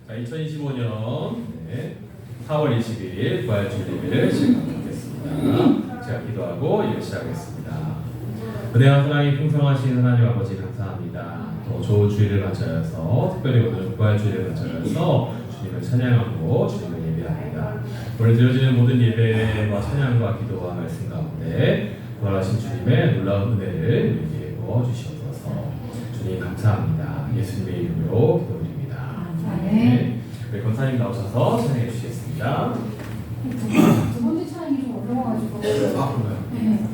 자, 2025년 4월 20일 부활주일 예배를 시작하겠습니다. 제가 기도하고 예배 시작하겠습니다. 은혜와 사랑이 풍성하신 하나님 아버지 감사합니다. 또 좋은 주일을 맞춰서 특별히 오늘은 부활주일을 맞춰서 주님을 찬양하고 주님을 예배합니다. 오늘 드려지는 모든 예배와 찬양과 기도와 말씀 가운데 부활하신 주님의 놀라운 은혜를 우리에게 부어주시옵소서. 주님 감사합니다. 예수님의 이름으로 기도드립니다. 네. 우리 권사님 나오셔서 찬양해 주시겠습니다. 두 번째 찬양이 좀 어려워가지고. 그런가요? 네.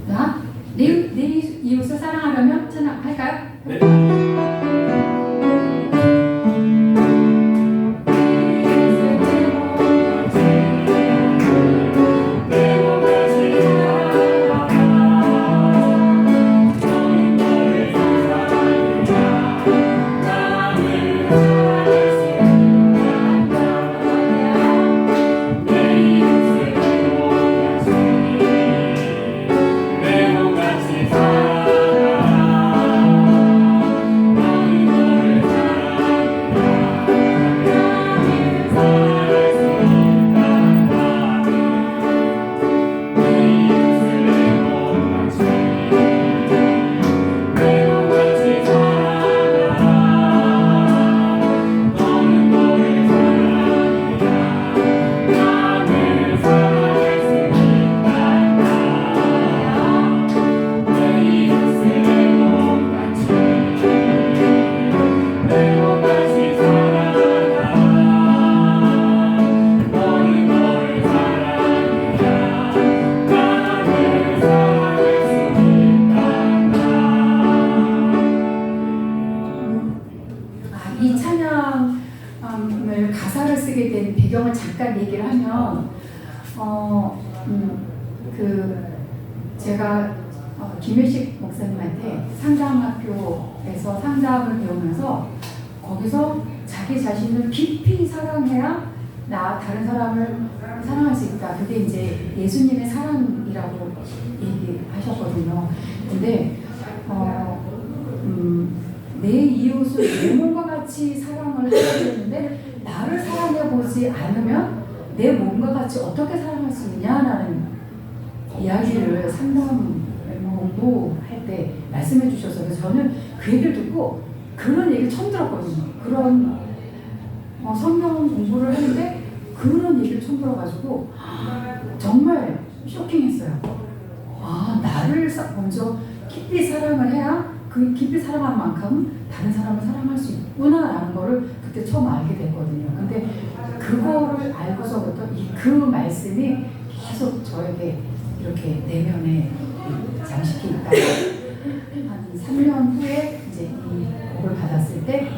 자, 내 이웃을 사랑하려면 찬양할까요? 네. 이 찬양을 가사를 쓰게 된 배경을 잠깐 얘기를 하면, 제가 김혜식 목사님한테 상담학교에서 상담을 배우면서 거기서 자기 자신을 깊이 사랑해야 다른 사람을 사랑할 수 있다. 그게 이제 예수님의 사랑이라고 얘기하셨거든요. 근데 내 이웃을 내 몸과 같이 사랑을 해야 되는데 나를 사랑해 보지 않으면 내 몸과 같이 어떻게 사랑할 수 있냐라는 이야기를 상담 공부할 때 말씀해 주셔서 저는 그 얘기를 듣고 그런 얘기를 처음 들었거든요. 그런 성경 공부를 하는데 그런 얘기를 처음 들어가지고 정말 쇼킹했어요. 나를 먼저 깊이 사랑을 해야 그 깊이 사랑한 만큼 다른 사람을 사랑할 수 있구나라는 거를 그때 처음 알게 됐거든요. 근데 그거를 알고서부터 그 말씀이 계속 저에게 이렇게 내면에 잠식해 있다가 한 3년 후에 이제 이 곡을 받았을 때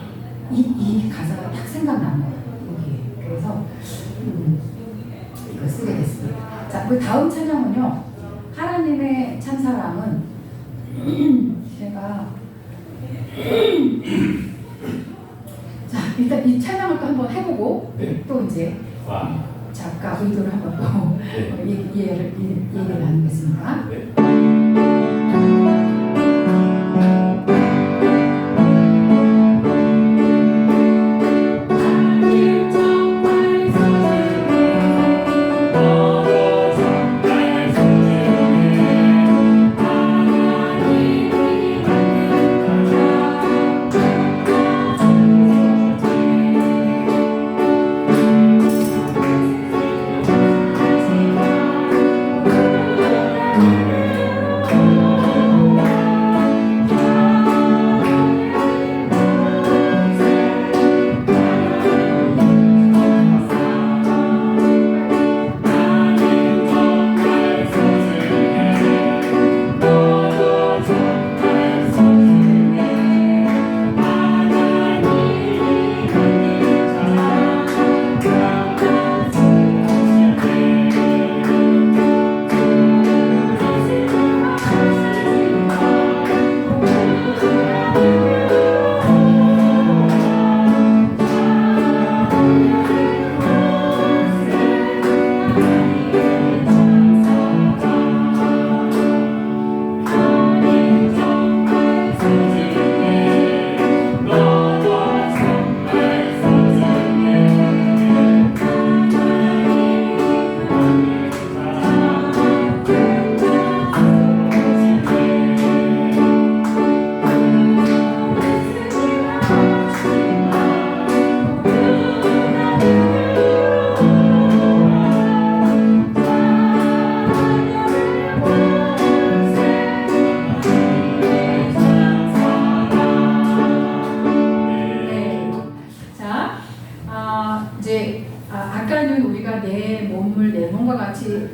이 가사가 딱 생각난 거예요. 여기. 그래서 이걸 쓰게 됐습니다. 자, 그 다음 찬양은요. 하나님의 참사랑은 제가 자, 일단 이 찬양을 또 한번 해보고 또 이제 작가 의도를 한번 또 얘기를 나누겠습니다. 일단은 우리가 내 몸을 내 몸과 같이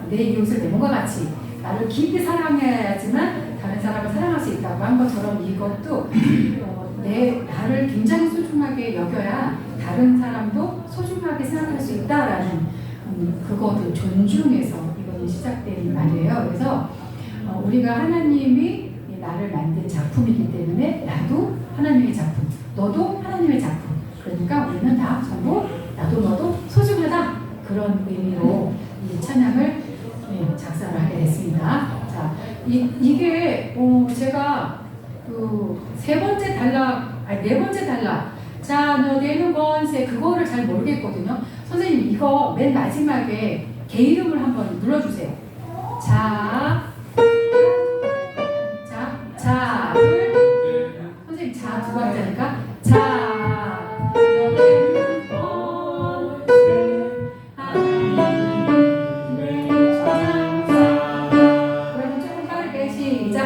내 이웃을 내 몸과 같이 나를 깊이 사랑해야지만 다른 사람을 사랑할 수 있다고 한 것처럼 이것도 나를 굉장히 소중하게 여겨야 다른 사람도 소중하게 생각할 수 있다라는 그것을 존중해서 이것이 시작된 말이에요. 그래서 우리가 하나님이 나를 만든 작품이기 때문에 나도 하나님의 작품, 너도 하나님의 작품. 그러니까 우리는 다 전부 나도 너도 소중하다 그런 의미로 이 찬양을 작사를 하게 됐습니다. 자, 이게 제가 그 네 번째 단락. 자, 너네는 권세 그거를 잘 모르겠거든요. 선생님 이거 맨 마지막에 개 이름을 한번 눌러주세요. 선생님 자 두 박자니까 자 너네는 권세 하나님의 장사. 그럼 조금 빠르게 시작.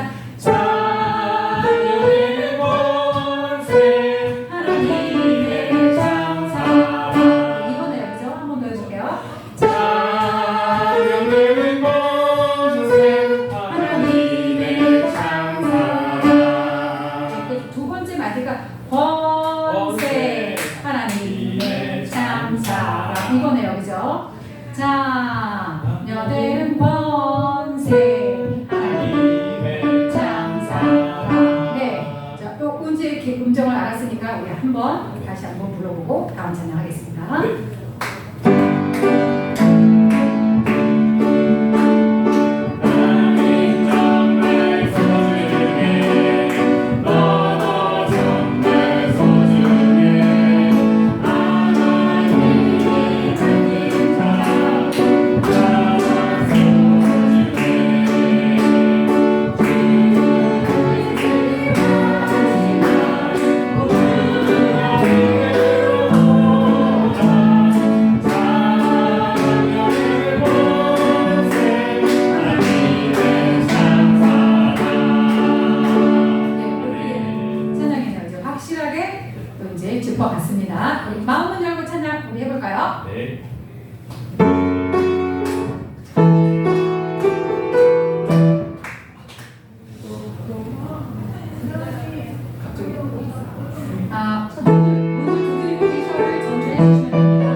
이거네요, 그죠? 자, 너는 권세 하나님의 장사라. 네, 자, 또 이제 음정을 알았으니까 우리 다시 한번 불러보고 다음 찬양하겠습니다. 짚어봤습니다. 마음은 열고 찬양 우리 해볼까요? 네. 문을 두드리고 계셔야 전달해 주시면 됩니다.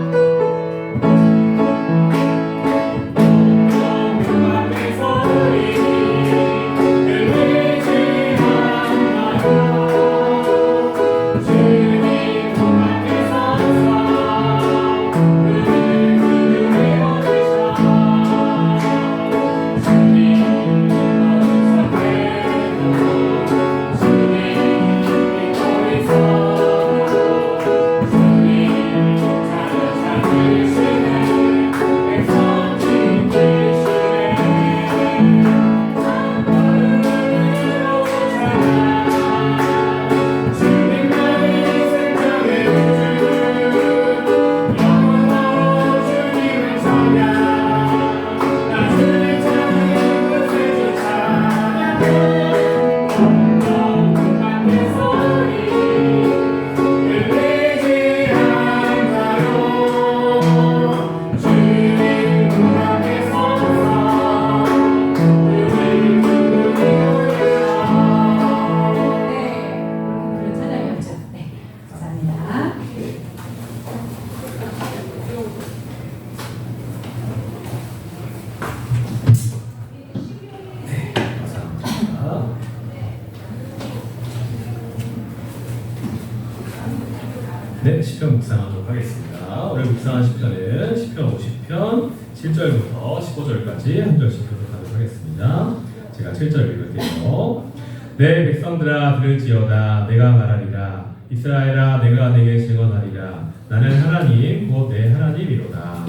네, 시편 묵상하도록 하겠습니다. 오늘 묵상한 시편은 시편 50편 7절부터 15절까지 한 절씩 교독하도록 하겠습니다. 제가 7절 읽을게요. 내 백성들아 들을지어다. 내가 말하리라. 이스라엘아 내가 내게 증언하리라. 나는 하나님 곧 내 하나님이로다.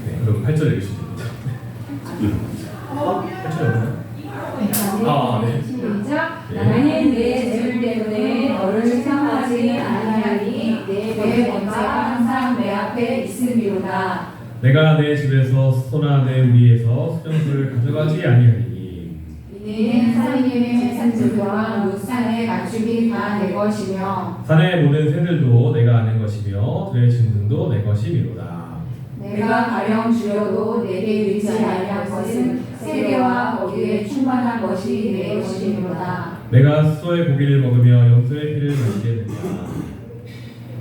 네, 그럼 8절 읽으시면 됩니다. 8절 네. 시작. 나는 내 죄 때문에 너를 생각하지 아니하니 내 번제가 항상 내 앞에 있음이로다. 내가 내 집에서 소나 내 우리에서 수정수를 가져가지 아니하리니 내 이는 하나님의 산들과 무산의 가축이 다 내 것이며 산의 모든 새들도 내가 아는 것이며 들의 짐승도 내 것이미로다. 내가 가령 주려도 내게 의지 아니할 것은 세계와 거기에 충만한 것이 내 것이미로다. 내가 스소의 고기를 먹으며 염소의 피를 마시겠느냐.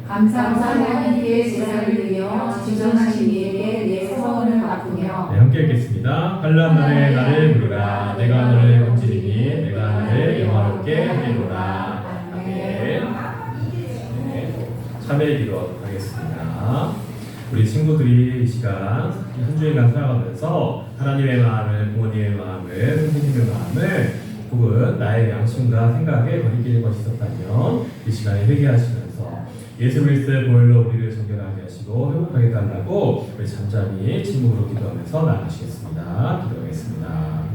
감사하사 하나님께 제사를 드리며 진정하신 이에게 내 서원을 갚으며. 네, 함께 읽겠습니다. 환난 날에 나를 부르라. 내가 너를 건지리니 내가 너를 영화롭게 하리로다. 아멘. 네, 참회 기도하도록 하겠습니다. 우리 친구들이 이 시간 한 주일간 살아가면서 하나님의 마음을, 부모님의 마음을, 선생님의 마음을 혹은 나의 양심과 생각에 거리끼는 것이 있었다면 이 시간에 회개하시면서 예수 그리스도의 보혈로 우리를 정결하게 하시고 회복하게 달라고 우리 잠잠히 침묵으로 기도하면서 나가시겠습니다. 기도하겠습니다.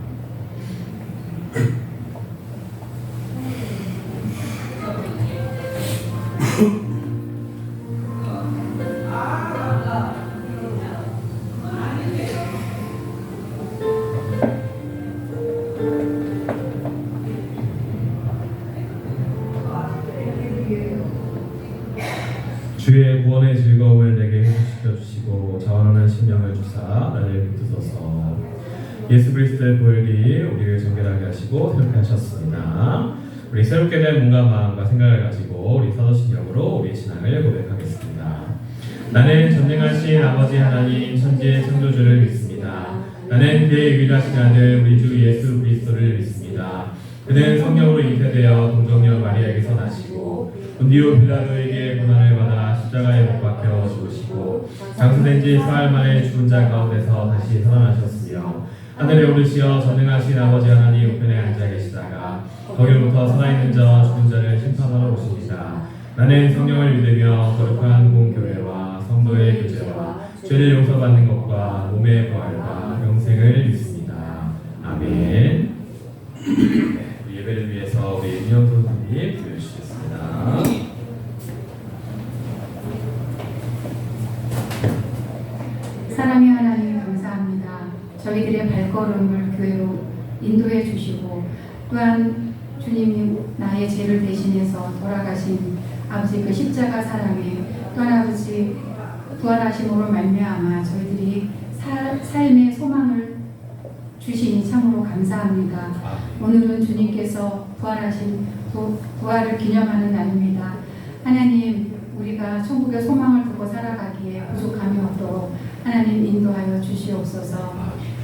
주의 구원의 즐거움을 내게 회복시켜 주시고 자원하는 심령을 주사 나를 붙드소서. 예수 그리스도의 보혈이 우리를 정결하게 하시고 새롭게 하셨습니다. 우리 새롭게 된 몸과 마음과 생각을 가지고 우리 서도신 영으로 우리 신앙을 고백하겠습니다. 나는 전능하신 아버지 하나님 천지의 창조주를 믿습니다. 나는 그의 유일하신 아들 우리 주 예수 그리스도를 믿습니다. 그는 성령으로 잉태되어 동정녀 마리아에게서 나시고 본디오 빌라도에게 고난을 받아 십자가에 못 박혀 죽으시고 장수된 지 사흘 만에 죽은 자 가운데서 다시 살아나셨으며 하늘에 오르시어 전능하신 아버지 하나님 우편에 앉아 계시다가 거기로부터 살아있는 자와 죽은 자를 심판하러 오십니다. 나는 성령을 믿으며 거룩한 공교회와 성도의 교제와 죄를 용서받는 것과 몸의 부활과 영생을 믿습니다. 아멘. 네, 우리 예배를 위해서 우리 민영 선생님 기도해주시겠습니다. 사랑의 하나님 감사합니다. 저희들의 발걸음을 교회로 인도해 주시고 또한 주님이 나의 죄를 대신해서 돌아가신 아버지 그 십자가 사랑에 또한 아버지 부활하심으로 말미암아 저희들이 삶의 소망을 주시니 참으로 감사합니다. 오늘은 주님께서 부활하신 부활을 기념하는 날입니다. 하나님 우리가 천국의 소망을 두고 살아가기에 부족함이 없도록 하나님 인도하여 주시옵소서.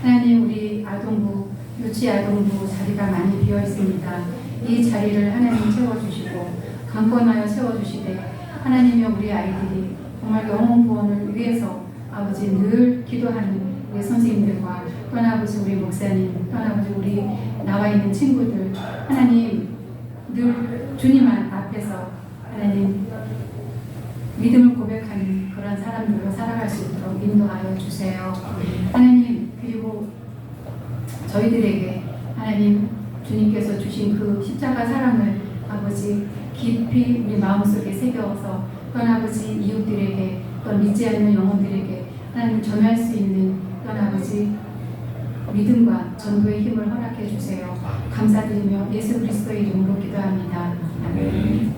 하나님 우리 아동부 유치 아동부 자리가 많이 비어 있습니다. 이 자리를 하나님 채워주시고 강권하여 채워주시되 하나님이 우리 아이들이 정말 영혼 구원을 위해서 아버지 늘 기도하는 우리 선생님들과 또한 아버지 우리 목사님 또한 아버지 우리 나와 있는 친구들 하나님 늘 주님 앞에서 하나님 믿음을 고백하는 그런 사람들로 살아갈 수 있도록 인도하여 주세요. 하나님 그리고 저희들에게 하나님 주님께서 주신 그 십자가 사랑을 아버지 깊이 우리 마음속에 새겨서 또한 아버지 이웃들에게 또 믿지 않는 영혼들에게 하나님 전할 수 있는 또한 아버지 믿음과 전도의 힘을 허락해 주세요. 감사드리며 예수 그리스도의 이름으로 기도합니다. 아멘.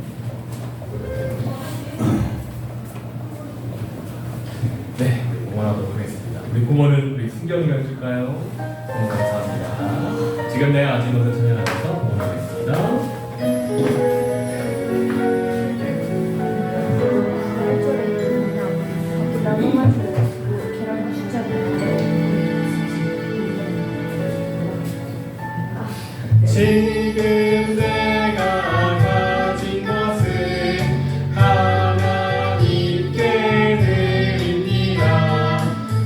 네, 우리 공헌하도록 하겠습니다. 우리 공헌은 우리 승경이가 해줄까요? 너무 감사합니다. 지금 내가 아직 너를 찬양하면서 공헌하겠습니다. 지금 내가 가진 것은 하나님께 드립니다.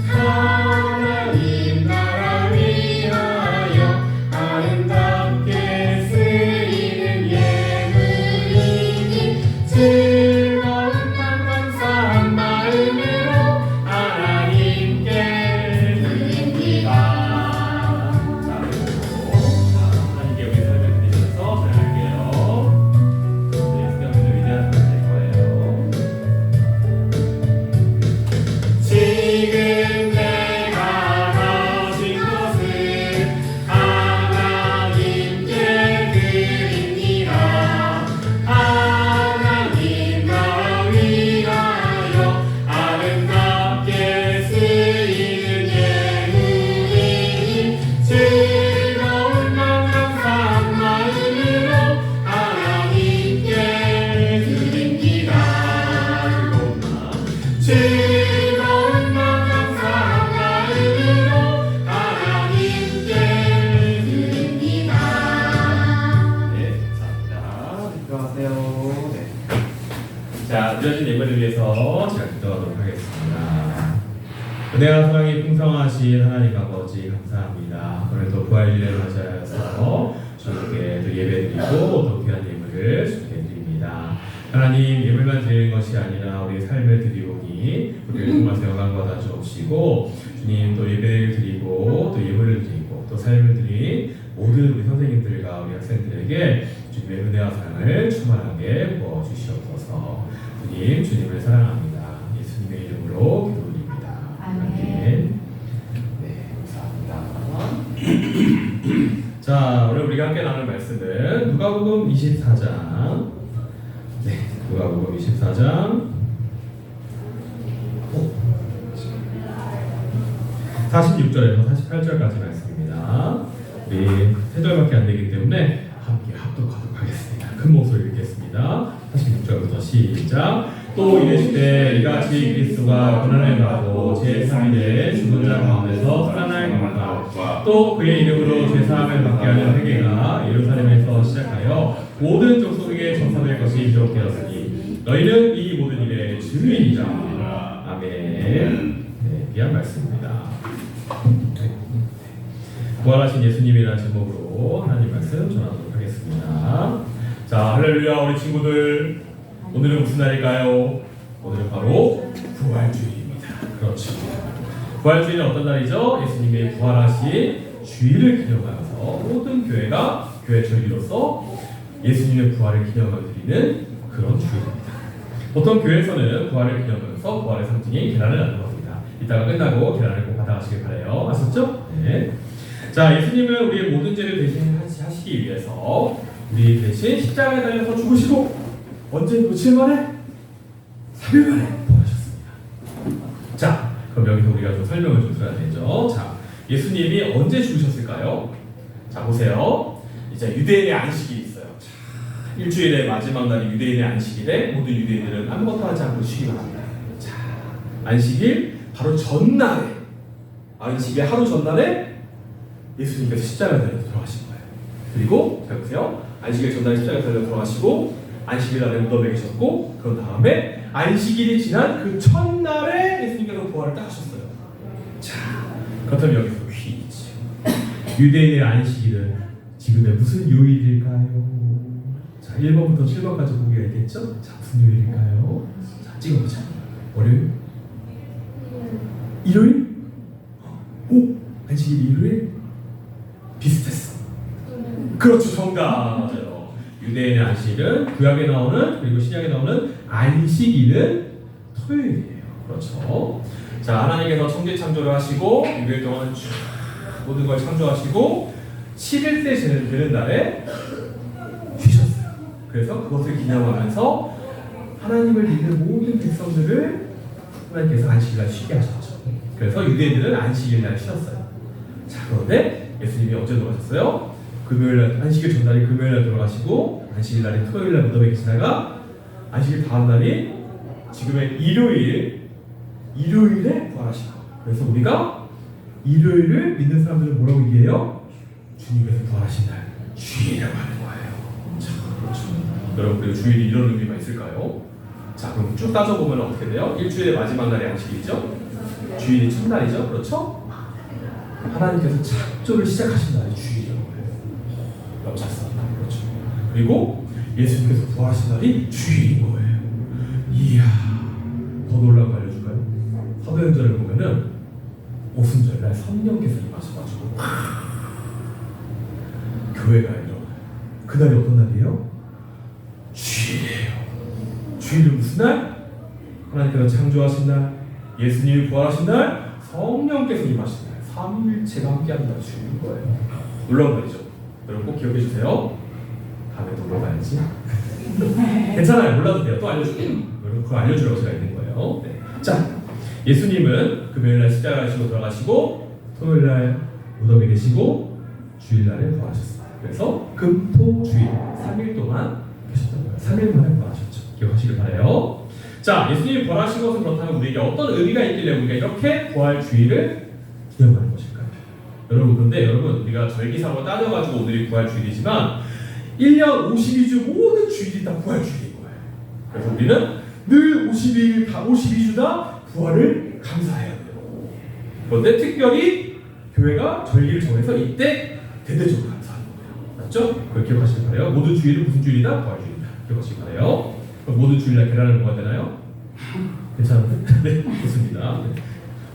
하나님 나라 위하여 아름답게 은혜와 사랑이 풍성하신 하나님 아버지 감사합니다. 오늘도 부활주일을 맞이하여서 주님께 또 예배드리고 또 귀한 예물을 주께 드립니다. 하나님, 예물만 드리는 것이 아니라 우리 삶을 드리오니 우리를 통해서 영광 받아 주옵시고, 주님 또 예배를 드리고 또 예물을 드리고 또 삶을 드린 모든 우리 선생님들과 우리 학생들에게 주님의 은혜와 사랑을 충만하게 부어 주시옵소서. 주님, 주님을 사랑합니다. 예수님의 이름으로 기도드립니다. 아멘. 네, 감사합니다. 자, 오늘 우리가 함께 나눌 말씀은 누가복음 24장. 네, 누가복음 24장 46절에서 48절까지 말씀입니다. 우리 3절밖에 안 되기 때문에 함께 합독하도록 하겠습니다. 큰 목소리 읽겠습니다. 46절부터 시작. 또 이르시되 이같이 그리스도가 고난을 받고 제3일에 죽은 자 가운데서 살아날 것과 또 그의 이름으로 죄사함을 받게 하는 회개가 예루살렘에서 시작하여 모든 족속에게 전파될 것이 기록되었으니 너희는 이 모든 일의 증인이라. 아멘. 네, 귀한 말씀입니다. 부활하신 예수님이라는 제목으로 하나님 말씀 전하도록 하겠습니다. 자, 할렐루야. 우리 친구들, 오늘은 무슨 날일까요? 오늘은 바로 부활주일입니다. 그렇죠. 부활주일은 어떤 날이죠? 예수님의 부활하신 주일을 기념하여서 모든 교회가 교회 절기로서 예수님의 부활을 기념하여 드리는 그런 주일입니다. 보통 교회에서는 부활을 기념하면서 부활의 상징인 계란을 나눠줍니다. 이따가 끝나고 계란을 꼭 받아가시길 바라요. 아셨죠? 네. 자, 예수님은 우리의 모든 죄를 대신하시기 위해서 우리 대신 십자가에 달려서 죽으시고 언제 며칠 만에? 3일 만에 부활하셨습니다. 자, 그럼 여기서 우리가 좀 설명을 좀 들어야 되죠. 자, 예수님이 언제 죽으셨을까요? 자, 보세요. 이제 유대인의 안식일이 있어요. 자, 일주일의 마지막 날이 유대인의 안식일에 모든 유대인들은 아무것도 하지 않고 쉬기만 합니다. 자, 안식일 바로 전날에, 안식일 하루 전날에 예수님께서 십자가에 달려 돌아가신 거예요. 그리고 잘 보세요. 안식일 전날에 십자가에 달려 돌아가시고 안식일 날에 무덤에 계셨고, 그런 다음에 안식일이 지난 그 첫날에 예수님께서 부활을 딱 하셨어요. 자, 그렇다면 여기서 퀴즈. 유대인의 안식일은 지금의 무슨 요일일까요? 자, 1번부터 7번까지 보기가 있겠죠? 자, 무슨 요일일까요? 자, 찍어보자. 월요일? 일요일? 오! 안식일이 일요일? 비슷했어. 그렇죠, 정답. 맞아요. 유대인의 안식일은 구약에 나오는, 그리고 신약에 나오는 안식일은 토요일이에요. 그렇죠. 자, 하나님께서 천지 창조를 하시고 6일 동안 쭉 모든 걸 창조하시고 7일째 되는 날에 쉬셨어요. 그래서 그것을 기념하면서 하나님을 믿는 모든 백성들을 하나님께서 안식일날 쉬게 하셨죠. 그래서 유대인들은 안식일날 쉬었어요. 자, 그런데 예수님이 언제 돌아가셨어요? 금요일날, 안식일 전날이 금요일날 돌아가시고 안식일날이 토요일날 무덤에 계시다가 안식일 다음날이 지금의 일요일에 부활하신 거예요. 그래서 우리가 일요일을 믿는 사람들은 뭐라고 얘기해요? 주님께서 부활하신 날 주일이라고 하는 거예요. 자, 그렇죠. 여러분, 그리고 주일이 이런 의미가 있을까요? 자, 그럼 쭉 따져보면 어떻게 돼요? 일주일의 마지막 날이 안식일이죠? 주일이 첫날이죠? 그렇죠? 하나님께서 창조를 시작하신 날이 주일이라고 해요. 너무 잤습니다. 그렇죠. 그리고 예수님께서 부활하신 날이 주일인 거예요. 이야, 더 놀라운 거 알려줄까요? 사도행전을 보면은 오순절날 성령께서 임하셔가지고 교회가 일어나요. 그날이 어떤 날이에요? 주일이에요. 주일은 무슨 날? 하나님께서 창조하신 날, 예수님이 부활하신 날, 성령께서 임하신 날, 삼위일체가 함께하는 날이 주일인 거예요. 놀라운 날이죠. 여러분 꼭 기억해 주세요. 다음에 또 물어봐야지. 괜찮아요. 몰라도 돼요. 또 알려줄게요. 여러분 그거 알려주라고 제가 있는 거예요. 네. 자, 예수님은 금요일날 십자가에 지고 돌아가시고 토요일날 무덤에 계시고 주일날에 부활하셨어요. 그래서 금, 토, 주일 3일 동안 계셨던 거예요. 3일 만에 부활하셨죠. 기억하시길 바라요. 자, 예수님이 부활하신 것은 그렇다면 우리에게 어떤 의미가 있길래 우리가 이렇게 부활 주일을 기념하는 것일까요? 여러분, 그런데 여러분, 우리가 절기상으로 따져가지고 오늘이 부활 주일이지만 1년 52주 모든 주일이 다 부활 주일인 거예요. 그래서 우리는 늘 52일 다 52주 다 부활을 감사해야 돼요. 그런데 특별히 교회가 절기를 정해서 이때 대대적으로 감사하는 거예요. 맞죠? 그걸 기억하시기 바래요. 모든 주일은 무슨 주일이다? 부활주일이다. 기억하시기 바래요. 그럼 모든 주일날 계란을 먹어야 되나요? 괜찮은데? 네, 좋습니다. 네.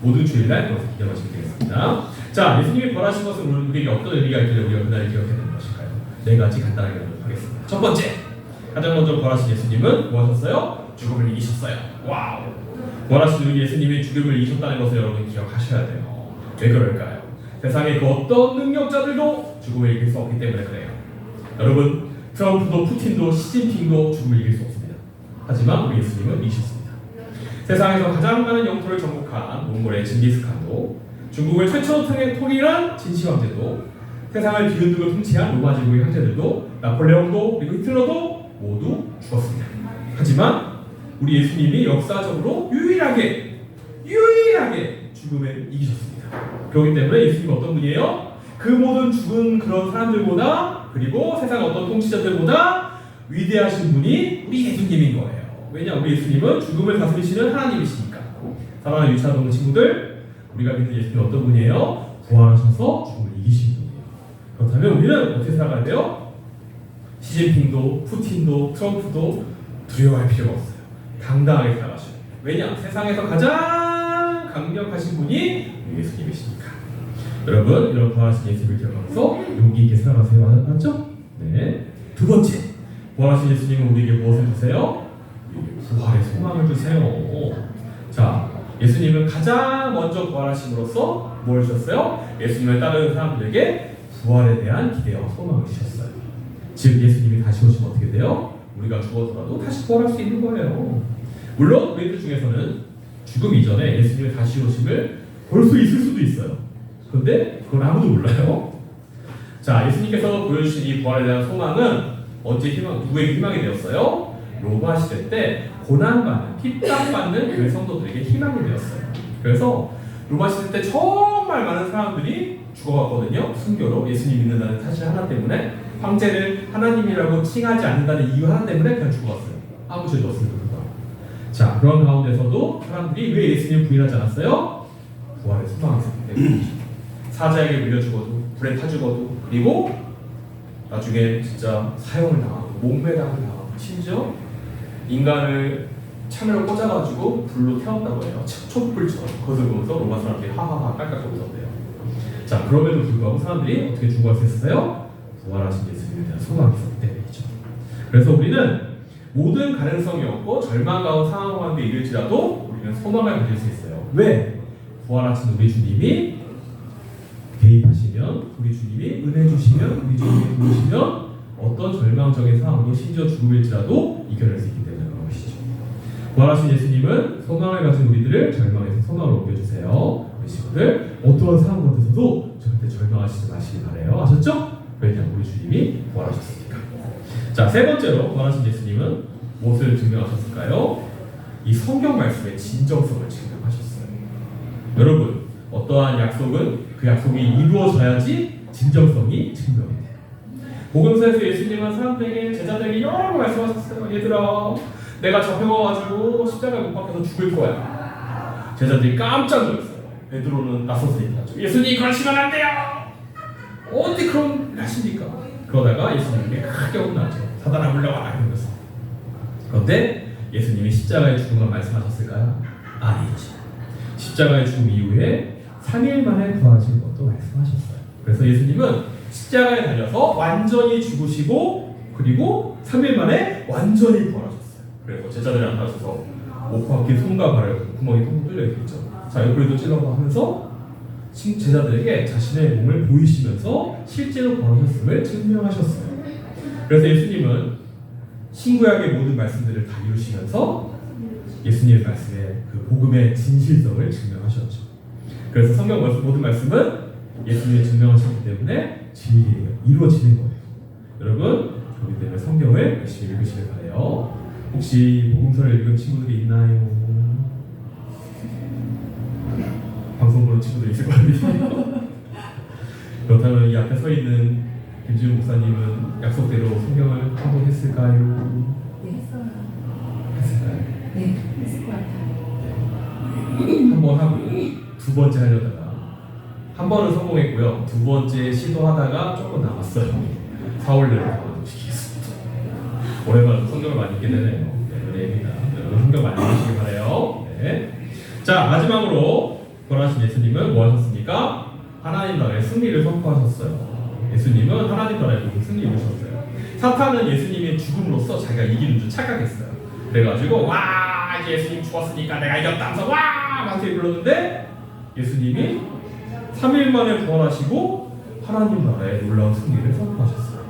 모든 주일날 그것을 기억하시면 되겠습니다. 자, 예수님이 부활하신 것은 우리에게 어떤 의미가 있길래 우리가 그날을 기억해야 되는 것일까요? 네 가지 간단하게 나누도록 하겠습니다. 첫 번째, 가장 먼저 부활하신 예수님은 뭐 하셨어요? 죽음을 이기셨어요. 와우! 부활하신 우리 예수님이 죽음을 이기셨다는 것을 여러분 기억하셔야 돼요. 왜 그럴까요? 세상의 그 어떤 능력자들도 죽음을 이길 수 없기 때문에 그래요. 여러분, 트럼프도 푸틴도 시진핑도 죽음을 이길 수 없습니다. 하지만 우리 예수님은 이기셨습니다. 세상에서 가장 많은 영토를 정복한 몽골의 징기스칸도, 중국을 최초로 통일한 진시 황제도, 세상을 뒤흔들고 통치한 로마 제국의 황제들도, 나폴레옹도 그리고 히틀러도 모두 죽었습니다. 하지만 우리 예수님이 역사적으로 유일하게 죽음을 이기셨습니다. 그렇기 때문에 예수님은 어떤 분이에요? 그 모든 죽은 그런 사람들보다, 그리고 세상 어떤 통치자들보다 위대하신 분이 우리 예수님인 거예요. 왜냐? 우리 예수님은 죽음을 다스리시는 하나님이시니까. 사랑하는 유치하는 친구들, 우리가 믿는 예수님은 어떤 분이에요? 부활하셔서 죽음을 이기신 분이에요. 그렇다면 우리는 어떻게 살아가야 돼요? 시진핑도 푸틴도 트럼프도 두려워할 필요가 없어요. 당당하게 살아가셔요. 왜냐? 세상에서 가장 강력하신 분이 우리 예수님이시니까. 여러분, 이런 부활하신 예수님을 기억하면서 용기 있게 살아가세요. 맞죠? 네. 두 번째, 부활하신 예수님은 우리에게 무엇을 주세요? 부활의 소망을 주세요. 자, 예수님은 가장 먼저 부활하심으로써 뭘 주셨어요? 예수님을 따르는 사람들에게 부활에 대한 기대와 소망을 주셨어요. 즉, 예수님이 다시 오시면 어떻게 돼요? 우리가 죽어서라도 다시 부활할 수 있는 거예요. 물론 우리들 중에서는 죽음 이전에 예수님의 다시 오심을 볼 수 있을 수도 있어요. 그런데 그건 아무도 몰라요. 자, 예수님께서 보여주신 이 부활에 대한 소망은 언제 누구에게 희망이 되었어요? 로마 시대 때 고난받는, 핍박받는 교회 성도들에게 희망이 되었어요. 그래서 로마 시대 때 정말 많은 사람들이 죽어갔거든요. 순교로 예수님 믿는다는 사실 하나 때문에, 황제를 하나님이라고 칭하지 않는다는 이유 하나 때문에 그냥 죽어갔어요. 아무 죄도 없습니다. 자, 그런 가운데서도 사람들이 왜 예수님을 부인하지 않았어요? 부활의 소망이 있었기 때문이죠. 사자에게 물려 죽어도, 불에 타 죽어도, 그리고 나중에 진짜 사형을 당하고 목매당을 당하고, 심지어 인간을 참으로 꽂아가지고 불로 태웠다고 해요. 촛불처럼. 그것을 보면서 로마 사람들이 하하하 깔깔 웃었대요. 자, 그럼에도 불구하고 사람들이 어떻게 죽어갈 수 있었어요? 부활하신 예수님에 대한 소망이 있었기 때문이죠. 그래서 우리는 모든 가능성이 없고 절망 가운 상황 가운데 이를지라도 우리는 소망을 가질 수 있어요. 왜? 부활하신 우리 주님이 개입하시면, 우리 주님이 은혜 주시면, 우리 주님이 도우시면 어떤 절망적인 상황도 심지어 죽음일지라도 이겨낼 수 있기 때문에 그런 것이죠. 부활하신 예수님은 소망을 가진 우리들을 절망에서 소망으로 옮겨주세요. 우리 친구들, 어떠한 상황 가운데서도 절대 절망하시지 마시기 바라요. 아셨죠? 왜냐하면 우리 주님이 부활하셨으니까. 자, 세 번째로 부활하신 예수님은 무엇을 증명하셨을까요? 이 성경 말씀의 진정성을 증명하셨어요. 여러분, 어떠한 약속은 그 약속이 이루어져야지 진정성이 증명이 돼요. 복음서에서 예수님은 사람들에게, 제자들에게 여러 번 말씀하셨어요. 얘들아, 내가 잡혀가가지고 십자가에 못 박혀서 죽을 거야. 제자들이 깜짝 놀랐어요. 베드로는 나서서 얘기하죠. 예수님, 그러시면 안 돼요. 어디 그런 일 하십니까? 그러다가 예수님이 크게 혼나죠. 사단아, 물러가라 이러면서. 그런데 예수님이 십자가의 죽음을 말씀하셨을까요? 아니죠. 십자가의 죽음 이후에 3일 만에 부활하신 것도 말씀하셨어요. 그래서 예수님은 십자가에 달려서 완전히 죽으시고, 그리고 3일 만에 완전히 부활하셨어요. 그래서 제자들이 나타나셔서 못 박힌 손과 발을 구멍이 통통 뚫려 있겠죠. 자, 옆구리도 찔러서 하면서 제자들에게 자신의 몸을 보이시면서 실제로 부활하셨음을 증명하셨어요. 그래서 예수님은 신구약의 모든 말씀들을 다 이루시면서 예수님의 말씀의 그 복음의 진실성을 증명하셨죠. 그래서 성경 모든 말씀은 예수님이 증명하셨기 때문에 진리예요. 이루어지는 거예요. 여러분, 그렇기 때문에 성경을 열심히 읽으시길 바라요. 혹시 복음서를 읽은 친구들이 있나요? 방송 보는 친구들 있을 겁니다. 그렇다면 이 앞에 서 있는 김지훈 목사님은 약속대로 성경을 통독했을까요? 네, 했어요. 했을까요? 네, 했을 것 같아요. 한 번 하고 두 번째 하려다가 한 번은 성공했고요. 두 번째 시도하다가 조금 남았어요. 사월내로 시키겠습니다. 올해만 성경을 많이 읽게 되네요. 네, 은혜입니다. 여러분 성경 많이 읽으시기 바라요. 네. 자, 마지막으로 부활하신 예수님은 뭐 하셨습니까? 하나님 나라의 승리를 선포하셨어요. 예수님은 하나님 나라의 모든 승리를 이루셨어요. 사탄은 예수님의 죽음으로써 자기가 이기는 줄 착각했어요. 그래가지고 와 이제 예수님 죽었으니까 내가 이겼다면서 와 막 이렇게 불렀는데 예수님이 3일 만에 부활하시고 하나님 나라의 놀라운 승리를 선포하셨어요.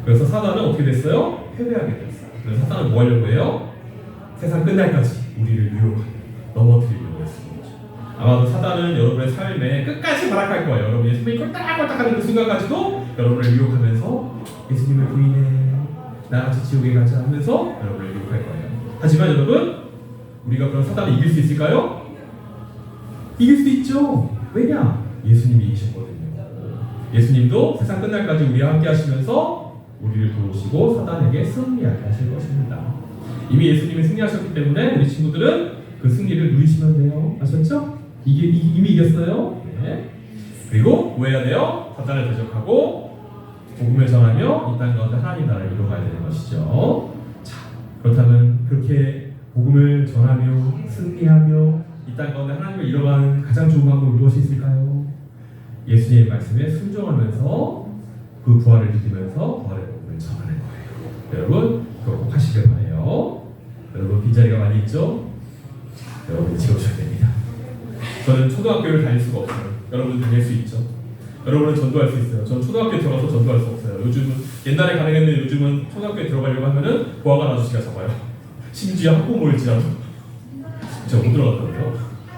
그래서 사단은 어떻게 됐어요? 패배하게 됐어요. 그래서 사단은 뭐 하려고 해요? 세상 끝날까지 우리를 유혹하며 넘어뜨리려고 했습니다. 아마도 사단은 여러분의 삶에 끝까지 발악할 거예요. 여러분이 숨이 꼴딱꼴딱하는 그 순간까지도 여러분을 유혹하면서 예수님을 부인해 나같이 지옥에 가자 하면서 여러분을 유혹할 거예요. 하지만 여러분 우리가 그런 사단을 이길 수 있을까요? 이길 수 있죠. 왜냐? 예수님이 이기셨거든요. 예수님도 세상 끝날까지 우리와 함께 하시면서 우리를 도우시고 사단에게 승리하게 하실 것입니다. 이미 예수님이 승리하셨기 때문에 우리 친구들은 그 승리를 누리시면 돼요. 아셨죠? 이미 이겼어요. 네. 그리고 뭐 해야 돼요? 사단을 대적하고 복음을 전하며 이 땅 가운데 하나님 나라를 이루어가야 되는 것이죠. 자, 그렇다면 그렇게 복음을 전하며 승리하며 이 땅 가운데 하나님을 이뤄가는 가장 좋은 방법은 무엇이 있을까요? 예수님의 말씀에 순종하면서 그 부활을 믿으면서 부활의 복음을 전하는 거예요. 여러분 그거 꼭 하시길 바라요. 여러분 빈자리가 많이 있죠? 여러분 지워주셔야 됩니다. 저는 초등학교를 다닐 수가 없어요. 여러분들 다닐 수 있죠? 여러분은 전도할 수 있어요. 저는 초등학교에 들어가서 전도할 수 없어요. 요즘은 옛날에 가능했는데 요즘은 초등학교에 들어가려고 하면은 보아관 아저씨가 잡아요. 심지어 학부모일지라도 제가 못 들어갔거든요.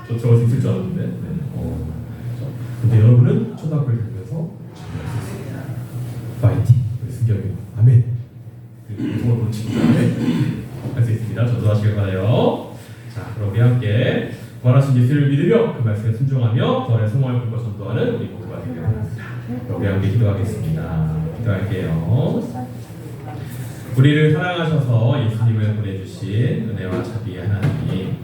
저 들어갈 수 있을 줄 알았는데. 네. 근데 여러분은 초등학교를 다니면서 전도할 수 있습니다. 파이팅. 승경이 아멘. 그리고 보는 친구들 할 수 있습니다. 전도하시길 바라요. 자, 그럼 우리 함께 부활하신 예수를 믿으며 그 말씀에 순종하며 부활의 성공을 불과 전도하는 우리 모두가 되기를 바랍니다. 우리 함께 기도하겠습니다. 기도할게요. 우리를 사랑하셔서 예수님을 보내주신 은혜와 자비의 하나님,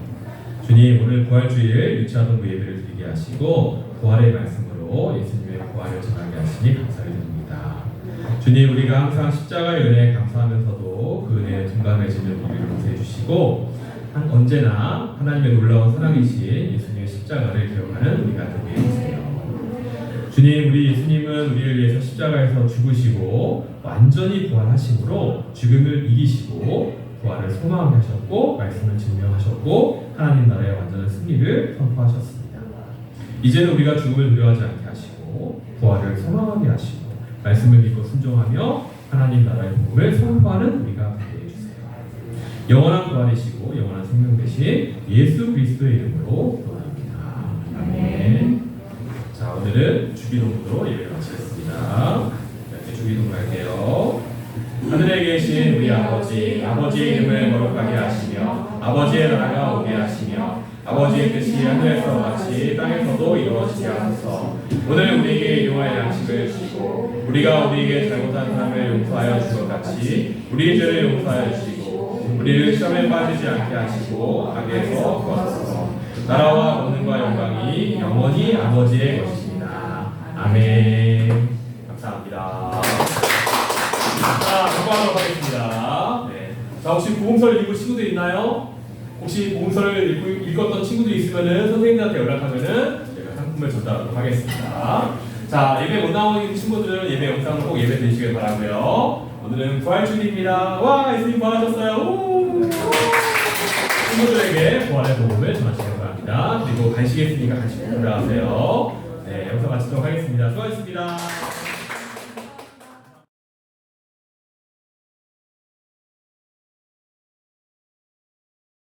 주님 오늘 부활주일 유치아동부 예배를 드리게 하시고 부활의 말씀으로 예수님의 부활을 전하게 하시니 감사를 드립니다. 주님 우리가 항상 십자가의 은혜에 감사하면서도 그 은혜에 둔감해지는 우리를 용서해 주시고 언제나 하나님의 놀라운 사랑이신 예수님의 십자가를 기억하는 우리가 되게 해주세요. 주님 우리 예수님은 우리를 위해서 십자가에서 죽으시고 완전히 부활하심으로 죽음을 이기시고 부활을 소망하게 하셨고 말씀을 증명하셨고 하나님 나라의 완전한 승리를 선포하셨습니다. 이제는 우리가 죽음을 두려워하지 않게 하시고 부활을 소망하게 하시고 말씀을 믿고 순종하며 하나님 나라의 복음을 선포하는 우리가 되게 해주세요. 영원한 부활이시고 영원한 생명 되신 예수 그리스도의 이름으로 기도합니다. 아멘. 자, 오늘은 주기도문으로 예배를 마치겠습니다. 이렇게 주기도문 할게요. 하늘에 계신 우리 아버지, 아버지의 이름을 거룩하게 하시며 아버지의 나라가 오게 하시며 아버지의 뜻이 하늘에서 같이 땅에서도 이루어지게 하소서. 오늘 우리에게 일용할 양식을 주시고 우리가 우리에게 잘못한 사람을 용서하여 준 것 같이 우리의 죄를 용서하여 주시고 우리를 시험에 빠지지 않게 하시고 악에서 구하소서. 나라와 권능과 영광이 영원히 아버지의 것입니다. 아멘. 감사합니다. 자, 공부하도록 하겠습니다. 네. 자, 혹시 복음서를 읽은 친구들 있나요? 혹시 복음서를 읽었던 친구들이 있으면은 선생님들한테 연락하면은 제가 상품을 전달하도록 하겠습니다. 자, 예배 못 나오는 친구들은 예배 영상을 꼭 예배 드리시길 바라고요. 오늘은 부활주일입니다. 와, 예수님 부활하셨어요. 오! 친구들에게 부활의 복음을 전하시길 바랍니다. 그리고 간식이 있으니까 간식 들어가세요. 네, 영상 마치도록 하겠습니다. 수고하셨습니다.